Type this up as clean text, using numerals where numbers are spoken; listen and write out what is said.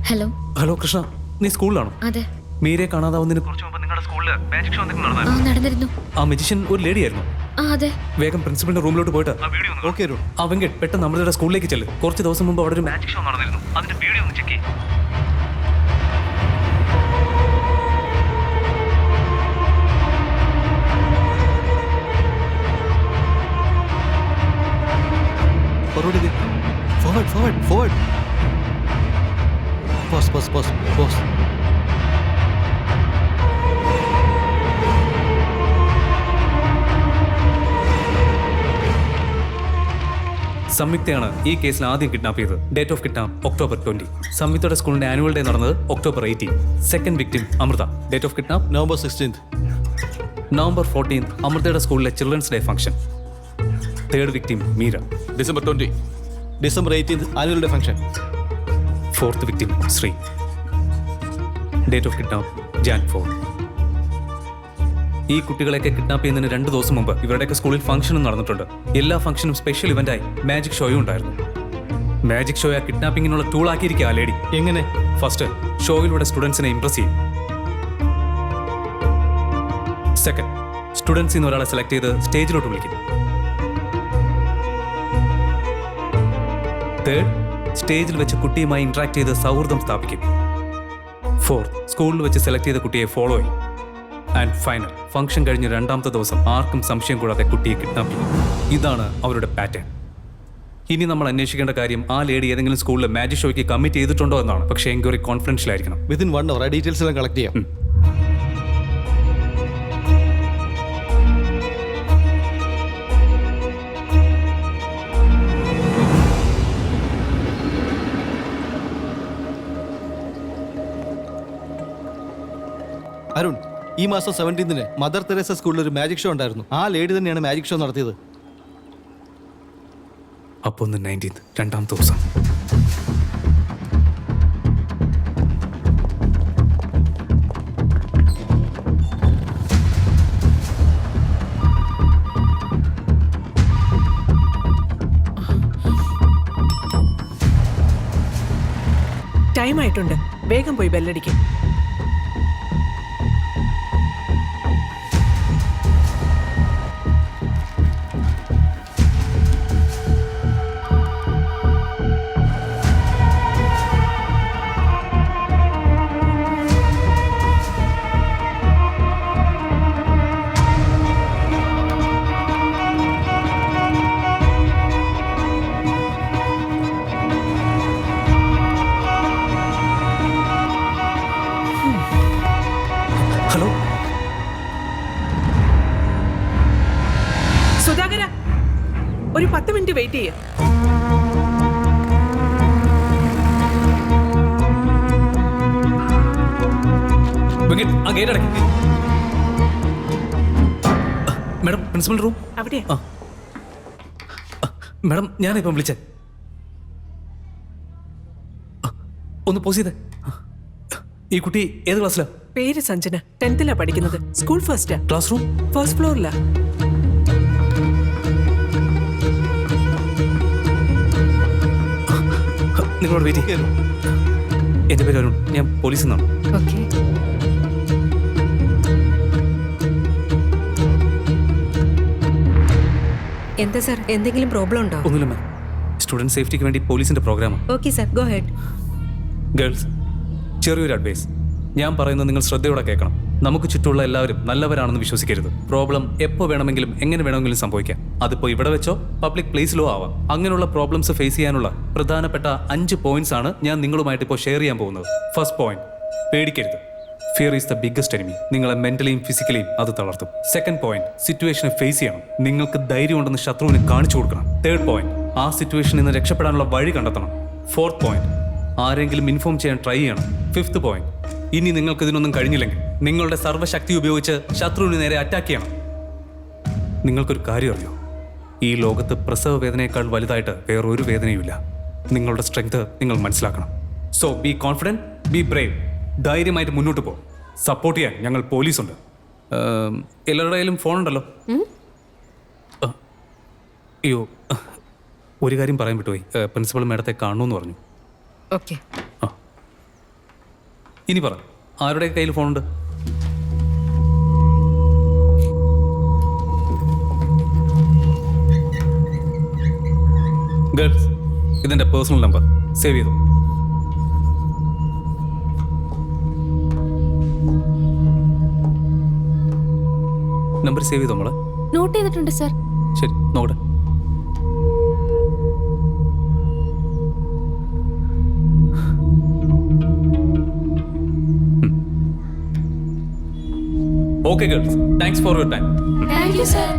Hello hello Krishna, നീ സ്കൂളിലാണോ? അതെ. മീരയെ കാണാതാവുന്നതിന് കുറച്ച് മുമ്പ് നിങ്ങളുടെ സ്കൂളിൽ മാജിക് ഷോ നടന്നിരുന്നു. ആ മജിഷ്യൻ ഒരു ലേഡി ആയിരുന്നു. അതെ. വേഗം പ്രിൻസിപ്പലിന്റെ റൂമിലോട്ട് പോയിട്ട് ഓക്കെ ആ വെങ്കട് പെട്ടെന്ന് നമ്മുടെ സ്കൂളിലേക്ക് ചെല്ല്. കുറച്ച് ദിവസം മുമ്പ് അവിടെ ഒരു മാജിക് ഷോ നടന്നിരുന്നു. അതിന്റെ വീഡിയോ ഒന്ന് ചെക്ക് ചെയ്യ്. Forward. Pause. സംയുക്തയാണ് ഈ കേസിൽ ആദ്യം കിഡ്നാപ്പ് ചെയ്തത്. Date of kidnap October 20. സംയുക്തയുടെ സ്കൂളിന്റെ ആനുവൽ ഡേ നടന്നത് October 18. Second victim Amritha. Date of kidnap November 16th. November 14. അമൃതയുടെ സ്കൂളിലെ children's day function. Third victim Meera. December 20. December 18th, annual day function. Fourth victim Sree. Date of kidnap Jan 4. ഈ കുട്ടികളെയൊക്കെ kidnap ചെയ്യുന്നതിന് 2 ദിവസം മുമ്പ് ഇവരുടെയൊക്കെ സ്കൂളിൽ ഫംഗ്ഷനും നടന്നിട്ടുണ്ട്. എല്ലാ ഫംഗ്ഷനും സ്പെഷ്യൽ ഇവന്റായി മാജിക് ഷോയും ഉണ്ടായിരുന്നു. മാജിക് ഷോയെ കിഡ്നാപ്പിങ്ങിനുള്ള ടൂൾ ആക്കിയിരിക്കുക ആ ലേഡി. എങ്ങനെ? ഫസ്റ്റ്, ഷോയിലൂടെ സ്റ്റുഡൻസിനെ ഇംപ്രസ് ചെയ്യും. സെക്കൻഡ്, സ്റ്റുഡൻസിൽ നിന്ന് ഒരാളെ സെലക്ട് ചെയ്ത് സ്റ്റേജിലോട്ട് വിളിക്കും. തേർഡ്, സ്റ്റേജിൽ വെച്ച് കുട്ടിയുമായി ഇന്ററാക്ട് ചെയ്ത് സൗഹൃദം സ്ഥാപിക്കും. ഫോർത്ത്, സ്കൂളിൽ വെച്ച് സെലക്ട് ചെയ്ത കുട്ടിയെ ഫോളോ ചെയ്യും. ആൻഡ് ഫൈനൽ, ഫംഗ്ഷൻ കഴിഞ്ഞ് 2ാമത്തെ ദിവസം ആർക്കും സംശയം കൂടാതെ കുട്ടിയെ കിഡ്നാപ്പ് ചെയ്യും. ഇതാണ് അവരുടെ പാറ്റേൺ. ഇനി നമ്മൾ അന്വേഷിക്കേണ്ട കാര്യം ആ ലേഡി ഏതെങ്കിലും സ്കൂളിൽ മാജിക് ഷോയ്ക്ക് കമ്മിറ്റ് ചെയ്തിട്ടുണ്ടോ എന്നാണ്. പക്ഷേ എൻക്വയറി കോൺഫിഡൻഷ്യൽ ആയിരിക്കണം. Within 1 hour, ആ ഡീറ്റെയിൽസ് എല്ലാം കളക്ട് ചെയ്യാം. അരുൺ, ഈ മാസം 17ന് മദർ തെരേസ സ്കൂളിൽ ഒരു മാജിക് ഷോ ഉണ്ടായിരുന്നു. ആ ലേഡി തന്നെയാണ് മാജിക് ഷോ നടത്തിയത്. അപ്പോൾ 19th 2ാമത്തെ ദിവസം. ടൈം ആയിട്ടുണ്ട്, വേഗം പോയി ബെല്ലടിക്കും. ഹലോ സുധാകര, ഒരു 10 മിനിറ്റ് വെയിറ്റ് ചെയ്യ. വെങ്കട്, ആ ഗേറ്റ് അടയ്ക്ക്. മാഡം, പ്രിൻസിപ്പൽ റൂം അവിടെയാ. മാഡം, ഞാനിപ്പം വിളിച്ചേ. ഒന്ന് പോസ് ചെയ്തേ. ഈ കുട്ടി ഏത് ക്ലാസ്സിലാ? പേര് സഞ്ജന, 10th പഠിക്കുന്നത്. സ്കൂൾ ഫസ്റ്റാ. ക്ലാസ് റൂം ഫസ്റ്റ് ഫ്ലോറിലാ. നിങ്ങളോട് വെയിറ്റ് ചെയ്യാൻ. എന്റെ പേര് അരുൺ, ഞാൻ പോലീസിൽ നിന്നാണ്. ഓക്കെ. എന്താ സാർ, എന്തെങ്കിലും പ്രോബ്ലം ഉണ്ടോ? ഒന്നുമില്ല മാം, സ്റ്റുഡൻറ് സേഫ്റ്റിക്ക് വേണ്ടി പോലീസിന്റെ പ്രോഗ്രാമാണ്. Okay sir, go head. Girls, ചെറിയൊരു അഡ്വൈസ്. ഞാൻ പറയുന്നത് നിങ്ങൾ ശ്രദ്ധയോടെ കേൾക്കണം. നമുക്ക് ചുറ്റുമുള്ള എല്ലാവരും നല്ലവരാണെന്ന് വിശ്വസിക്കരുത്. പ്രോബ്ലം എപ്പോൾ വേണമെങ്കിലും എങ്ങനെ വേണമെങ്കിലും സംഭവിക്കാം. അതിപ്പോൾ ഇവിടെ വെച്ചോ പബ്ലിക് പ്ലേസിലോ ആവാം. അങ്ങനെയുള്ള പ്രോബ്ലംസ് ഫേസ് ചെയ്യാനുള്ള പ്രധാനപ്പെട്ട 5 പോയിന്റ്സ് ആണ് ഞാൻ നിങ്ങളുമായിട്ട് ഇപ്പോൾ ഷെയർ ചെയ്യാൻ പോകുന്നത്. ഫസ്റ്റ് പോയിന്റ്, പേടിക്കരുത്. Fear is the biggest enemy. നിങ്ങളെ മെന്റലിയും ഫിസിക്കലിയും അത് തളർത്തും. സെക്കൻഡ് പോയിന്റ്, സിറ്റുവേഷനെ ഫേസ് ചെയ്യണം. നിങ്ങൾക്ക് ധൈര്യം ഉണ്ടെന്ന് ശത്രുവിന് കാണിച്ചു കൊടുക്കണം. തേർഡ് പോയിന്റ്, ആ സിറ്റുവേഷനിൽ നിന്ന് രക്ഷപ്പെടാനുള്ള വഴി കണ്ടെത്തണം. ഫോർത്ത് പോയിന്റ്, ആരെങ്കിലും ഇൻഫോം ചെയ്യാൻ ട്രൈ ചെയ്യണം. ഫിഫ്ത്ത് പോയിന്റ്, ഇനി നിങ്ങൾക്ക് ഇതിനൊന്നും കഴിഞ്ഞില്ലെങ്കിൽ നിങ്ങളുടെ സർവ്വശക്തി ഉപയോഗിച്ച് ശത്രുവിന് നേരെ അറ്റാക്ക് ചെയ്യണം. നിങ്ങൾക്കൊരു കാര്യം അറിയോ? ഈ ലോകത്ത് പ്രസവ വേദനയേക്കാൾ വലുതായിട്ട് വേറൊരു വേദനയുമില്ല. നിങ്ങളുടെ സ്ട്രെങ്ത് നിങ്ങൾ മനസ്സിലാക്കണം. So be confident, be brave. ധൈര്യമായിട്ട് മുന്നോട്ട് പോകും. സപ്പോർട്ട് ചെയ്യാൻ ഞങ്ങൾ പോലീസുണ്ട്. എല്ലാവരുടെ കയ്യിലും ഫോൺ ഉണ്ടല്ലോ? അയ്യോ, ഒരു കാര്യം പറയാൻ വിട്ടുപോയി. പ്രിൻസിപ്പൽ മാഡത്തെ കാണണമെന്ന് പറഞ്ഞു. ഓക്കെ. ഇനി പറ, ആരുടെ കയ്യിൽ ഫോണുണ്ട്? ഗേൾസ്, ഇതെന്റെ പേഴ്സണൽ നമ്പർ, സേവ് ചെയ്തു. നമ്പർ സേവ് ചെയ്തോ മോളെ? നോട്ട് ചെയ്തിട്ടുണ്ട് സർ. ശരി, നോക്കട്ടെ. Okay girls, thanks for your time. Thank you sir.